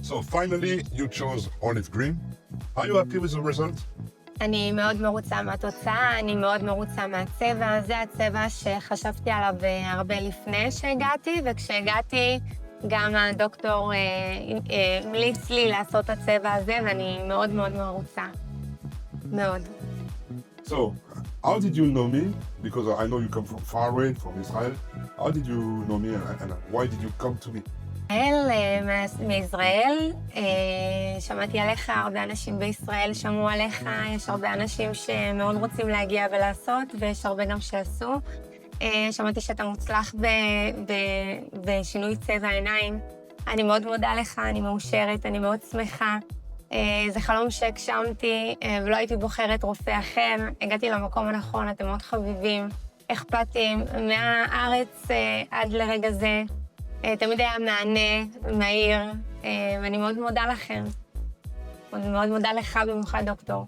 So finally, you chose olive green. Are you happy with the result? אני מאוד מרוצה מהתוצאה, אני מאוד מרוצה מהצבע. זה הצבע שחשבתי עליו הרבה לפני שהגעתי, וכשהגעתי גם הדוקטור המליץ לי לעשות את הצבע הזה, ואני מאוד מאוד מרוצה. מאוד. So, how did you know me? Because I know you come from far away, from Israel. How did you know me and why did you come to me? מישראל, שמעתי עליך, הרבה אנשים בישראל שמעו עליך, יש הרבה אנשים שמאוד רוצים להגיע ולעשות, ויש הרבה גם שעשו. שמעתי שאתה מוצלח בשינוי צבע העיניים. אני מאוד מודה לך, אני מאושרת, אני מאוד שמחה. זה חלום שהגשמתי, ולא הייתי בוחרת רופא אחר. הגעתי למקום הנכון, אתם מאוד חביבים, אכפתיים, מהארץ עד לרגע זה. תמיד היה מענה, מהיר, ואני מאוד מודה לכם. מאוד מודה לך במיוחד, דוקטור.